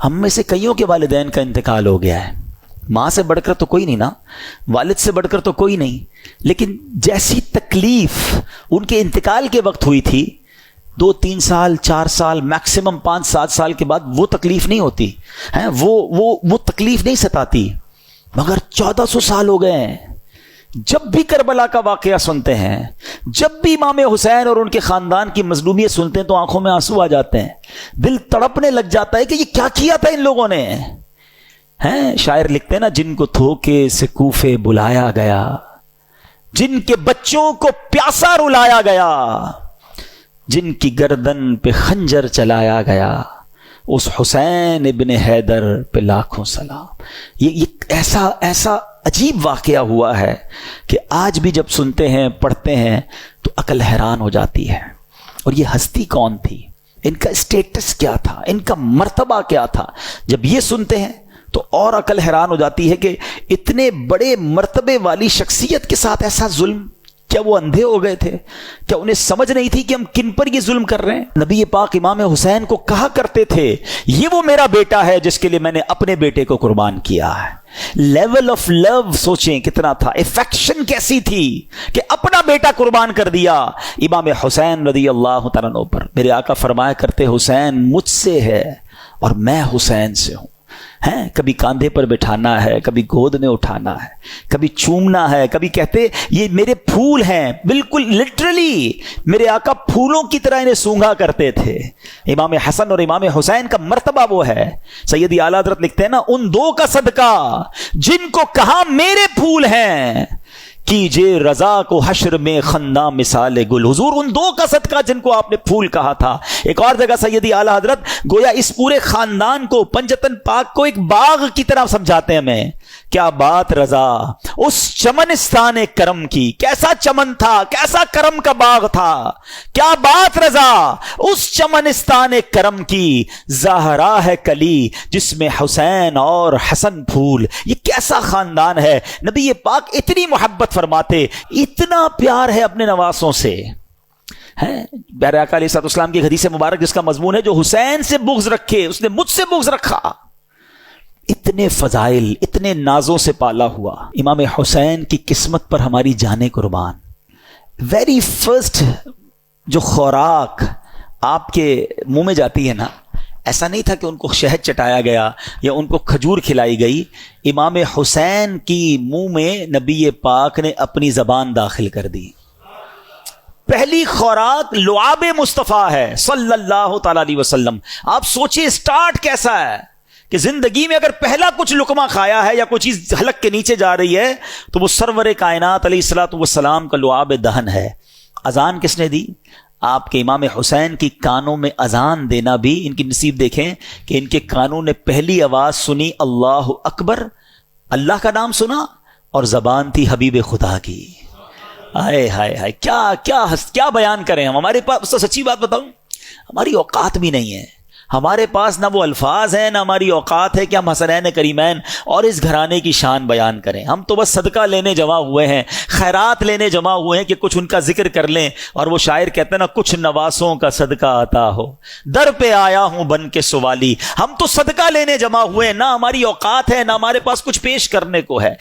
ہم میں سے کئیوں کے والدین کا انتقال ہو گیا ہے، ماں سے بڑھ کر تو کوئی نہیں نا، والد سے بڑھ کر تو کوئی نہیں، لیکن جیسی تکلیف ان کے انتقال کے وقت ہوئی تھی 2-3 سال 4 سال میکسیمم 5-7 سال کے بعد وہ تکلیف نہیں ہوتی ہے، وہ تکلیف نہیں ستاتی، مگر 1400 سال ہو گئے ہیں۔ جب بھی کربلا کا واقعہ سنتے ہیں، جب بھی امام حسین اور ان کے خاندان کی مظلومیت سنتے ہیں تو آنکھوں میں آنسو آ جاتے ہیں، دل تڑپنے لگ جاتا ہے کہ یہ کیا کیا تھا ان لوگوں نے۔ ہیں شاعر لکھتے ہیں نا، جن کو دھوکے سے کوفے بلایا گیا، جن کے بچوں کو پیاسا رلایا گیا، جن کی گردن پہ خنجر چلایا گیا، اس حسین ابن حیدر پہ لاکھوں سلام۔ یہ ایسا عجیب واقعہ ہوا ہے کہ آج بھی جب سنتے ہیں پڑھتے ہیں تو عقل حیران ہو جاتی ہے۔ اور یہ ہستی کون تھی، ان کا اسٹیٹس کیا تھا، ان کا مرتبہ کیا تھا، جب یہ سنتے ہیں تو اور عقل حیران ہو جاتی ہے کہ اتنے بڑے مرتبے والی شخصیت کے ساتھ ایسا ظلم۔ کیا وہ اندھے ہو گئے تھے؟ کیا انہیں سمجھ نہیں تھی کہ ہم کن پر یہ ظلم کر رہے ہیں؟ نبی پاک امام حسین کو کہا کرتے تھے یہ وہ میرا بیٹا ہے جس کے لیے میں نے اپنے بیٹے کو قربان کیا ہے۔ لیول آف لو سوچیں کتنا تھا، افیکشن کیسی تھی کہ اپنا بیٹا قربان کر دیا امام حسین رضی اللہ تعالیٰ عنہ پر۔ میرے آقا فرمایا کرتے حسین مجھ سے ہے اور میں حسین سے ہوں۔ ہیں کبھی کاندھے پر بٹھانا ہے، کبھی گود میں اٹھانا ہے، کبھی چومنا ہے، کبھی کہتے یہ میرے پھول ہیں، بالکل لٹرلی میرے آقا پھولوں کی طرح انہیں سونگھا کرتے تھے۔ امام حسن اور امام حسین کا مرتبہ وہ ہے۔ سیدی اعلیٰ حضرت لکھتے ہیں نا، ان دو کا صدقہ جن کو کہا میرے پھول ہیں، کیجئے رضا کو حشر میں خنداں مثال گل۔ حضور ان دو کا صدقہ جن کو آپ نے پھول کہا تھا۔ ایک اور جگہ سیدی اعلیٰ حضرت گویا اس پورے خاندان کو، پنجتن پاک کو ایک باغ کی طرح سمجھاتے ہیں ہمیں۔ کیا بات رضا اس چمنستان کرم کی، کیسا چمن تھا، کیسا کرم کا باغ تھا۔ کیا بات رضا اس چمنستان کرم کی، زہرا ہے کلی جس میں حسین اور حسن پھول۔ یہ کیسا خاندان ہے۔ نبی پاک اتنی محبت فرماتے، اتنا پیار ہے اپنے نواسوں سے۔ پیارے آقا علیہ السلام کی حدیث مبارک جس کا مضمون ہے، جو حسین سے بغض رکھے اس نے مجھ سے بغض رکھا۔ اتنے فضائل، اتنے نازوں سے پالا ہوا امام حسین کی قسمت پر ہماری جانیں قربان۔ ویری فرسٹ جو خوراک آپ کے منہ میں جاتی ہے نا، ایسا نہیں تھا کہ ان کو شہد چٹایا گیا یا ان کو کھجور کھلائی گئی۔ امام حسین کی منہ میں نبی پاک نے اپنی زبان داخل کر دی۔ پہلی خوراک لعاب مصطفیٰ ہے صلی اللہ تعالی علیہ وسلم۔ آپ سوچئے سٹارٹ کیسا ہے کہ زندگی میں اگر پہلا کچھ لقمہ کھایا ہے یا کوئی چیز حلق کے نیچے جا رہی ہے تو وہ سرور کائنات علیہ الصلوۃ والسلام کا لعاب دہن ہے۔ اذان کس نے دی؟ آپ کے امام حسین کی کانوں میں اذان دینا بھی ان کی نصیب دیکھیں کہ ان کے کانوں نے پہلی آواز سنی اللہ اکبر، اللہ کا نام سنا، اور زبان تھی حبیب خدا کی۔ ہائے ہائے ہائے، کیا بیان کریں ہم۔ ہمارے پاس تو سچی بات بتاؤں، ہماری اوقات بھی نہیں ہے۔ ہمارے پاس نہ وہ الفاظ ہیں، نہ ہماری اوقات ہے کہ ہم حسنین کریمین اور اس گھرانے کی شان بیان کریں۔ ہم تو بس صدقہ لینے جمع ہوئے ہیں، خیرات لینے جمع ہوئے ہیں کہ کچھ ان کا ذکر کر لیں۔ اور وہ شاعر کہتے ہیں نا، کچھ نواسوں کا صدقہ عطا ہو، در پہ آیا ہوں بن کے سوالی۔ ہم تو صدقہ لینے جمع ہوئے ہیں، نہ ہماری اوقات ہے، نہ ہمارے پاس کچھ پیش کرنے کو ہے۔